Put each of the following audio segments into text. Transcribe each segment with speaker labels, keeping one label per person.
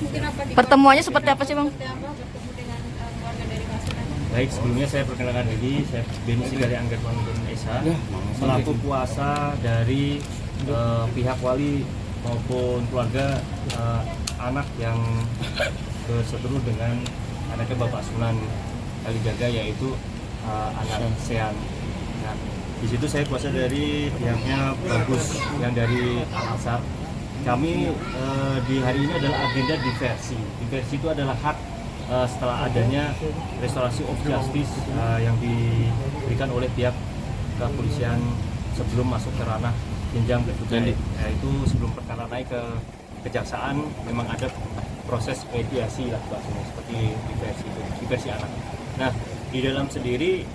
Speaker 1: mungkin apa
Speaker 2: Pertemuannya seperti apa sih, Bang?
Speaker 1: seperti apa bertemu dengan keluarga dari Pak Sunan?
Speaker 3: Baik, sebelumnya saya perkenalkan diri, saya Beni Sigari Anggapan Esa, selaku kuasa dari pihak wali maupun keluarga anak yang berseteru dengan anaknya Bapak Sunan Kalijaga, yaitu anak Sean. Nah, di situ saya kuasa dari pihaknya Bagus yang dari Al-Azhar. Kami di hari ini adalah agenda diversi. Diversi itu adalah hak setelah adanya restorasi of justice yang diberikan oleh pihak kepolisian sebelum masuk ke ranah jenjang berikutnya, yaitu sebelum perkara naik ke kejaksaan memang ada proses mediasi lah bahasanya, seperti diversi anak. Nah, di dalam sendiri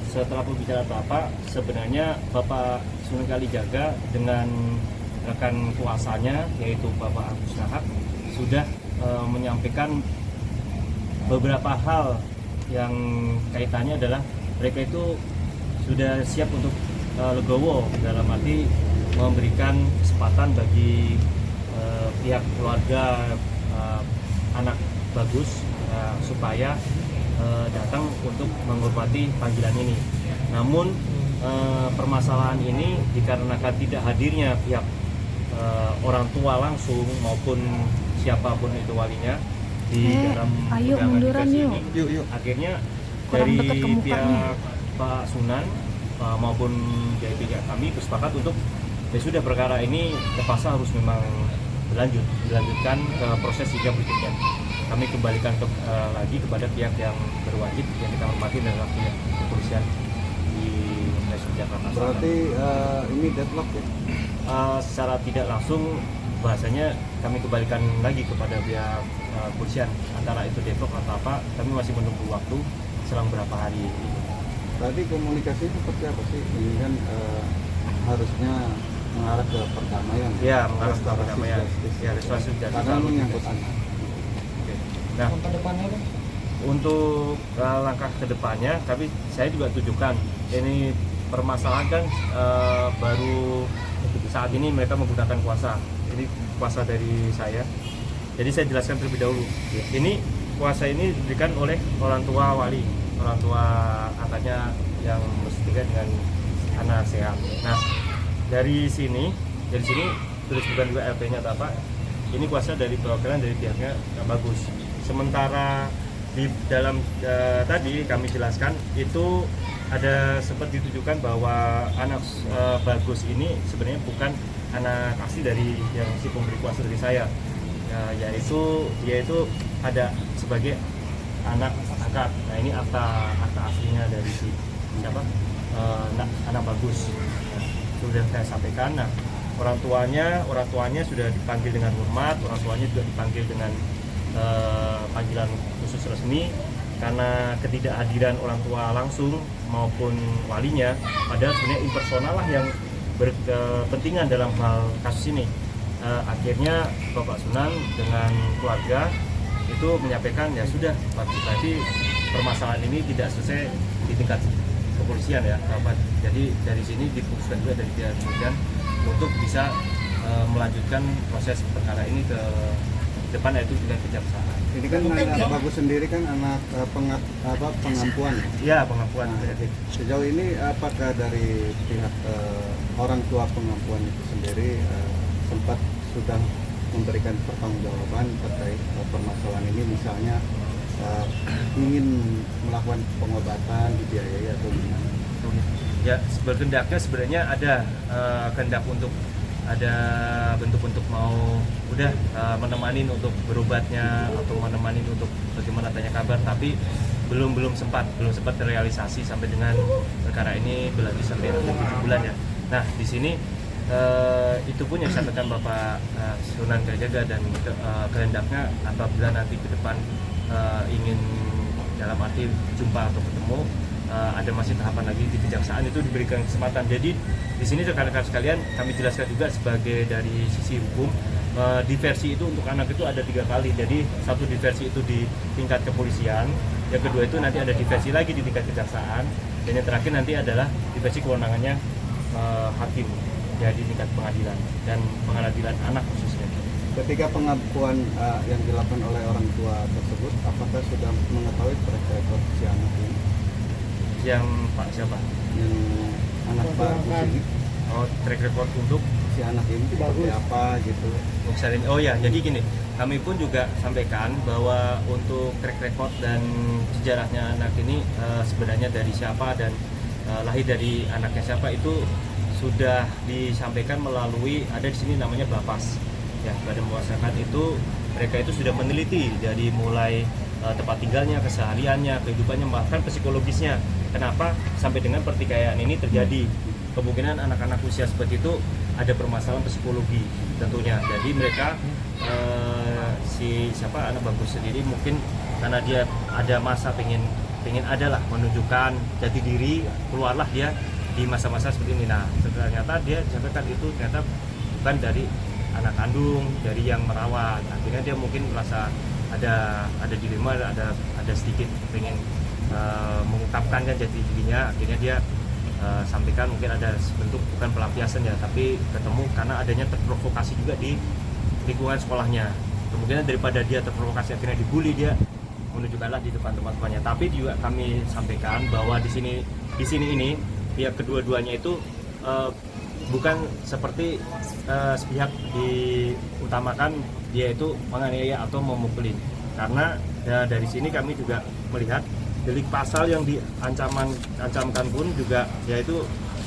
Speaker 3: setelah pembicaraan Bapak, sebenarnya Bapak Sunan Kalijaga dengan rekan kuasanya yaitu Bapak Agus Nahak sudah menyampaikan beberapa hal yang kaitannya adalah mereka itu sudah siap untuk legowo, dalam arti memberikan kesempatan bagi pihak keluarga anak Bagus supaya datang untuk menghormati panggilan ini. Namun permasalahan ini dikarenakan tidak hadirnya pihak orang tua langsung maupun siapapun itu walinya di dalam undangan ini, akhirnya dari pihak Pak Sunan maupun dari pihak kami bersepakat untuk ya sudah, perkara ini terpaksa harus memang dilanjutkan ke proses hingga berikutnya. Kami kembalikan lagi kepada pihak yang berwajib yang kita hormati dalam pihak kepolisian di Polres Jakarta.
Speaker 4: Berarti ini deadlock ya?
Speaker 3: Secara tidak langsung bahasanya kami kembalikan lagi kepada pihak kepolisian, antara itu deadlock atau apa, kami masih menunggu waktu selang berapa hari.
Speaker 4: Berarti komunikasi seperti apa sih? Ini kan harusnya mengarah ke perdamaian.
Speaker 3: Ya, mengarah ke perdamaian. Ya, restorasi justice.
Speaker 4: Karena menyangkut anak.
Speaker 3: Nah, untuk langkah kedepannya, saya juga tunjukkan ini permasalahan kan baru saat ini mereka menggunakan kuasa. Ini kuasa dari saya. Jadi saya jelaskan terlebih dahulu. Ini kuasa ini diberikan oleh orang tua wali, orang tua angkatnya yang bersetingkat dengan anak Sean. Nah, dari sini terus bukan juga LP-nya atau apa. Ini kuasa dari perwakilan dari pihaknya Bagus. Sementara di dalam tadi kami jelaskan itu ada sempat ditujukan bahwa anak Bagus ini sebenarnya bukan anak asli dari yang si pemberi kuasa dari saya, yaitu dia itu ada sebagai anak angkat. Nah, ini akta aslinya dari si siapa, anak Bagus. Sudah saya sampaikan. Nah, orang tuanya sudah dipanggil dengan hormat, orang tuanya juga dipanggil dengan panggilan khusus resmi, karena ketidakhadiran orang tua langsung maupun walinya, padahal sebenarnya impersonal lah yang berkepentingan dalam hal kasus ini. Akhirnya Bapak Sunan dengan keluarga itu menyampaikan ya sudah, berarti permasalahan ini tidak selesai di tingkat kepolisian ya Bapak. Jadi dari sini diputuskan juga dari pihak kepolisian untuk bisa melanjutkan proses perkara ini ke depan, yaitu tingkat kejaksaan.
Speaker 4: Ini kan anak Bagus sendiri kan anak pengampuan.
Speaker 3: Ya, pengampuan.
Speaker 4: Sejauh ini apakah dari pihak orang tua pengampuan itu sendiri sempat sudah memberikan pertanggungjawaban terkait permasalahan ini, misalnya ingin melakukan pengobatan dibiayai atau gimana?
Speaker 3: Ya, berkendaknya sebenarnya ada kehendak untuk ada bentuk mau udah menemani untuk berobatnya atau menemani untuk bagaimana tanya kabar, tapi belum sempat terrealisasi sampai dengan perkara ini berlanjut sampai 7 bulan ya. Nah, di sini itu pun yang disampaikan Bapak Sunan Kalijaga, dan kehendaknya apabila nanti ke depan ingin dalam arti jumpa atau ketemu, ada masih tahapan lagi di kejaksaan, itu diberikan kesempatan. Jadi di sini rekan-rekan sekalian kami jelaskan juga sebagai dari sisi hukum, diversi itu untuk anak itu ada 3 kali. Jadi satu diversi itu di tingkat kepolisian, yang kedua itu nanti ada diversi lagi di tingkat kejaksaan, dan yang terakhir nanti adalah diversi kewenangannya hakim ya di tingkat pengadilan dan pengadilan anak khususnya.
Speaker 4: Ketika pengakuan yang dilakukan oleh orang tua tersebut, apakah sudah mengetahui track record si anak ini?
Speaker 3: Yang Pak siapa?
Speaker 4: Yang anak Pak Gus ini,
Speaker 3: Oh, track record untuk
Speaker 4: si anak ini seperti apa gitu?
Speaker 3: Oh ya, jadi gini, kami pun juga sampaikan bahwa untuk track record dan sejarahnya anak ini sebenarnya dari siapa dan lahir dari anaknya siapa itu sudah disampaikan melalui ada di sini namanya Bapas. Ya, Badan Pemasyarakatan itu mereka itu sudah meneliti dari mulai tempat tinggalnya, kesehariannya, kehidupannya, bahkan psikologisnya. Kenapa sampai dengan pertikaian ini terjadi? Kemungkinan anak-anak usia seperti itu ada permasalahan psikologi tentunya. Jadi mereka si siapa anak bagus sendiri mungkin karena dia ada masa pengen adalah menunjukkan jati diri, keluarlah dia di masa-masa seperti ini. Nah, ternyata dia sampaikan itu ternyata bukan dari anak kandung, dari yang merawat. Akhirnya dia mungkin merasa ada dilema, ada sedikit pengen mengungkapkan kan jati dirinya. Akhirnya dia sampaikan mungkin ada bentuk bukan pelampiasan ya, tapi ketemu karena adanya terprovokasi juga di lingkungan sekolahnya. Kemungkinan daripada dia terprovokasi akhirnya dibully, dia menunjukkanlah di depan teman-temannya. Tapi juga kami sampaikan bahwa di sini ini pihak kedua-duanya itu bukan seperti sepihak diutamakan dia itu menganiaya atau memukulin. Karena dari sini kami juga melihat delik pasal yang diancamkan pun juga yaitu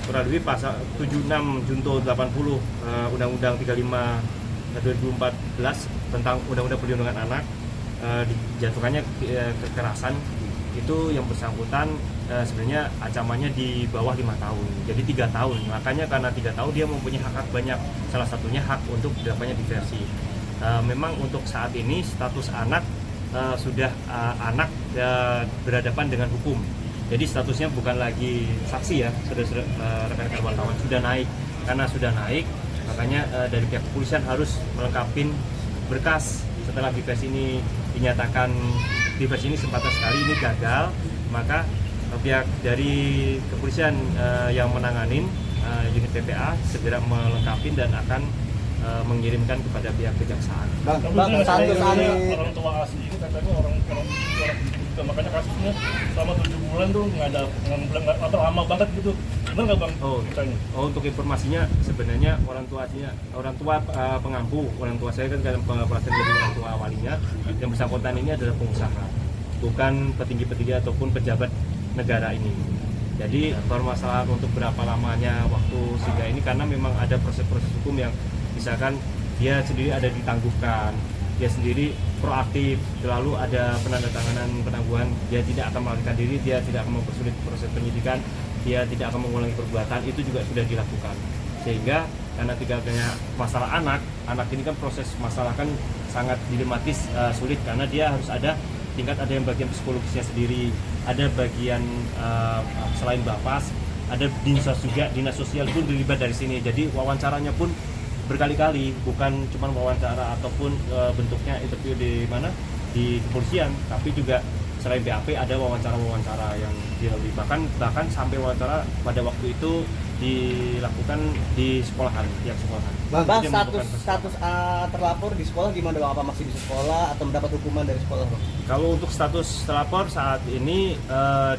Speaker 3: kurang lebih pasal 76 Junto 80 Undang-Undang 35 2014 tentang Undang-Undang Perlindungan Anak, dijatuhkannya kekerasan itu yang bersangkutan sebenarnya ancamannya di bawah 5 tahun, jadi 3 tahun. Makanya karena 3 tahun dia mempunyai hak banyak, salah satunya hak untuk dilakukannya diversi. Memang untuk saat ini status anak sudah anak berhadapan dengan hukum. Jadi statusnya bukan lagi saksi ya, rekan-rekan wartawan, sudah naik. Karena sudah naik, makanya dari pihak kepolisian harus melengkapi berkas. Setelah diversi ini dinyatakan diversi ini sempatan sekali ini gagal, maka pihak dari kepolisian yang menanganin unit PPA segera melengkapi dan akan mengirimkan kepada pihak kejaksaan.
Speaker 2: Bang, orang tua asli ini katanya orang juga, makanya kasusnya selama 7 bulan tuh nggak ada atau lama banget gitu. Benar nggak bang?
Speaker 3: Untuk informasinya sebenarnya orang tua pengampu, orang tua saya kan dalam pelatihan dari orang tua walinya, yang bersangkutan ini adalah pengusaha, bukan petinggi-petinggi ataupun pejabat negara ini. Jadi permasalahan untuk berapa lamanya waktu sehingga ini karena memang ada proses-proses hukum yang misalkan dia sendiri ada ditangguhkan, dia sendiri proaktif, selalu ada penandatanganan penangguhan, dia tidak akan melarikan diri, dia tidak akan mempersulit proses penyidikan, dia tidak akan mengulangi perbuatan, itu juga sudah dilakukan. Sehingga karena tidak adanya masalah anak ini kan proses masalah kan sangat dilematis, sulit karena dia harus ada tingkat ada yang bagian psikologisnya sendiri, ada bagian selain Bapas, ada dinas sosial pun terlibat dari sini. Jadi wawancaranya pun berkali-kali, bukan cuma wawancara ataupun bentuknya interview di kepolisian, tapi juga selain BAP ada wawancara yang dilalui, bahkan sampai wawancara pada waktu itu dilakukan di sekolahan, pihak sekolahan.
Speaker 5: Bang, status terlapor di sekolah gimana bang? Apa masih di sekolah atau mendapat hukuman dari sekolah bang?
Speaker 3: Kalau untuk status terlapor saat ini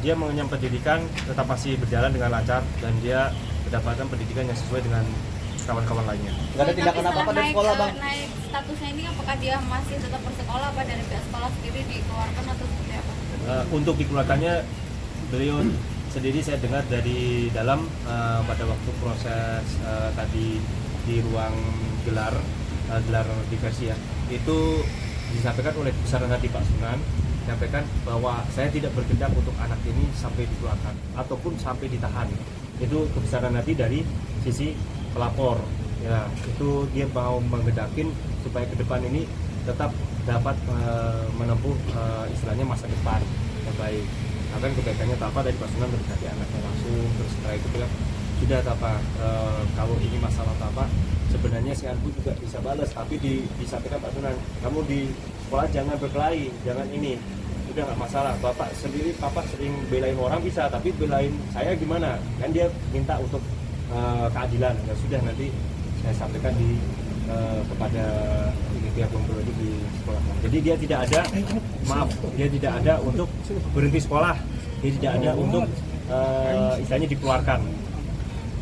Speaker 3: dia mengenyam pendidikan tetap masih berjalan dengan lancar dan dia mendapatkan pendidikan yang sesuai dengan kawan-kawan lainnya.
Speaker 5: Nggak ada tindakan apa-apa dari sekolah bang?
Speaker 1: Naik statusnya ini apakah dia masih tetap bersekolah, apa dari pihak sekolah sendiri dikeluarkan atau seperti apa?
Speaker 3: Untuk dikeluarkannya beliau sendiri saya dengar dari dalam pada waktu proses tadi di ruang gelar diversi ya, itu disampaikan oleh besaran hati Pak Sunan, menyampaikan bahwa saya tidak bertindak untuk anak ini sampai dikeluarkan ataupun sampai ditahan. Itu kebesaran hati dari sisi pelapor ya, itu dia mau menggedakin supaya ke depan ini tetap dapat menempuh istilahnya masa depan yang baik. Akan kebaikannya apa dari Pak Sunan mendekati anaknya langsung, terus setelah itu bilang sudah apa kalau ini masalah apa sebenarnya si Anbu juga bisa balas, tapi disampaikan Pak Sunan, kamu di sekolah jangan berkelahi, jangan ini, udah nggak masalah, bapak sendiri papa sering belain orang bisa, tapi belain saya gimana, kan dia minta untuk keadilan. Ya sudah, nanti saya sampaikan di kepada pihak yang berwajib di sekolah. Jadi dia tidak ada, dia tidak ada untuk berhenti sekolah, dia tidak ada untuk istilahnya dikeluarkan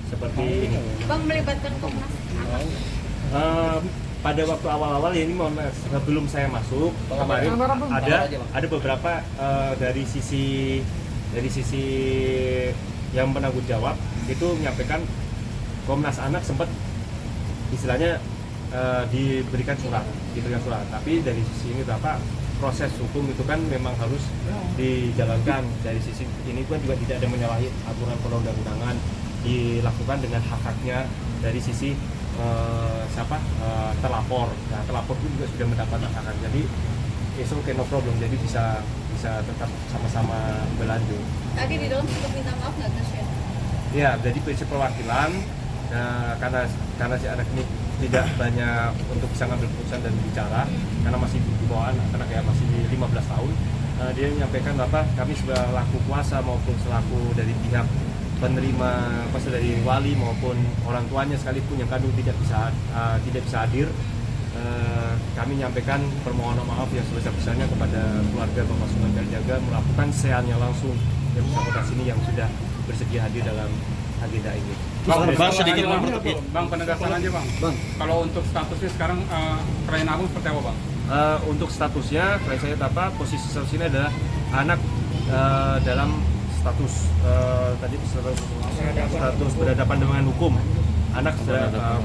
Speaker 3: seperti ini.
Speaker 1: Bang, melibatkan Komnas Anak.
Speaker 3: Pada waktu awal-awal ini sebelum saya masuk kemarin ada beberapa dari sisi yang penanggung jawab itu menyampaikan Komnas Anak sempat istilahnya diberikan surat, tapi dari sisi ini proses hukum itu kan memang harus dijalankan. Dari sisi ini kan juga tidak ada menyalahi aturan perundang-undangan, dilakukan dengan hak-haknya dari sisi terlapor. Nah, terlapor itu juga sudah mendapat hak-hak. Jadi it's okay, no problem. Jadi bisa tetap sama-sama berlanjut.
Speaker 1: Tadi di dalam untuk minta maaf nggak ke Shen?
Speaker 3: Ya, jadi prinsip perwakilan. Nah, karena si anak ini tidak banyak untuk bisa ngambil keputusan dan bicara, karena masih di bawah anak ya, masih 15 tahun. Dia menyampaikan kami selaku kuasa maupun selaku dari pihak penerima kuasa dari wali maupun orang tuanya sekalipun yang kandung tidak bisa hadir, kami menyampaikan permohonan maaf yang sebesar-besarnya kepada keluarga Bapak Sugeng Kalijaga melakukan seannya langsung yang bersangkutan sini yang sudah bersedia hadir dalam agenda ini.
Speaker 6: Bang sedikit Bang, penegasan aja Bang. Kalau untuk statusnya sekarang Krain Agung seperti apa Bang?
Speaker 3: Untuk statusnya, saya posisi statusnya adalah anak dalam status status berhadapan dengan hukum. Anak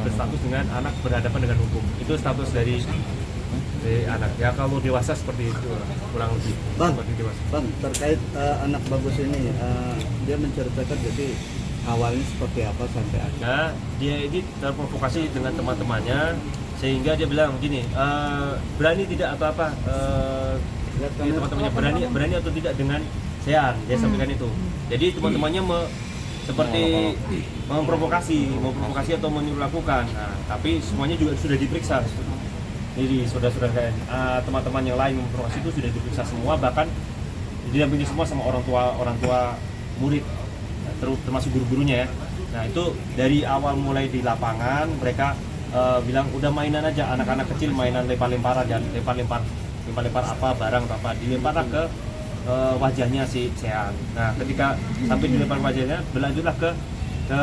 Speaker 3: berstatus dengan anak berhadapan dengan hukum. Itu status dari anak. Ya kalau dewasa seperti itu kurang lebih.
Speaker 4: Bang,
Speaker 3: seperti dewasa.
Speaker 4: Bang, terkait anak Bagus ini, dia menceritakan jadi awalnya seperti apa sampai akhir.
Speaker 3: Nah, dia ini terprovokasi dengan teman-temannya sehingga dia bilang begini, berani tidak atau apa? Teman-temannya berani atau tidak dengan Sean, dia sampaikan itu. Jadi teman-temannya seperti memprovokasi atau menyuruh lakukan. Nah, tapi semuanya juga sudah diperiksa. Jadi saudara-saudara teman-teman yang lain memprovokasi itu sudah diperiksa semua, bahkan didampingi semua sama orang tua murid, termasuk guru-gurunya ya. Nah itu dari awal mulai di lapangan mereka bilang udah mainan aja, anak-anak kecil mainan lempar-lemparan, dan lempar-lempar apa barang atau apa dilempar ke wajahnya si Sean. Nah ketika sampai dilempar wajahnya, berlanjutlah ke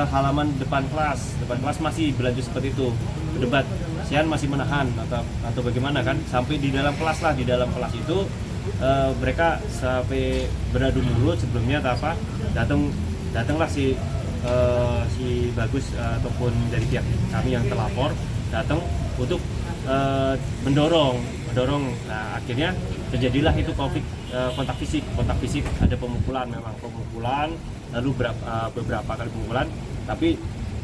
Speaker 3: halaman depan kelas masih berlanjut seperti itu, berdebat. Sean masih menahan atau bagaimana kan, sampai di dalam kelas itu mereka sampai beradu mulut sebelumnya atau apa, datanglah si Bagus ataupun dari pihak kami yang terlapor datang untuk mendorong. Nah akhirnya terjadilah itu kontak fisik, ada pemukulan, lalu beberapa kali pemukulan, tapi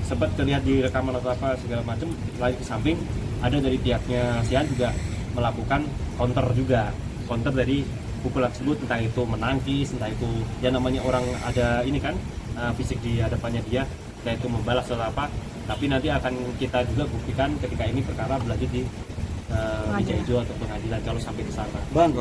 Speaker 3: sempat terlihat di rekaman atau apa segala macam. Lagi ke samping ada dari pihaknya Sian juga melakukan counter dari pukulan tersebut, entah itu menangkis, entah itu ya namanya orang ada ini kan fisik di hadapannya dia, entah itu membalas atau apa. Tapi nanti akan kita juga buktikan ketika ini perkara berlanjut di Liga Hijau atau pengadilan kalau sampai ke sana.
Speaker 4: Bang,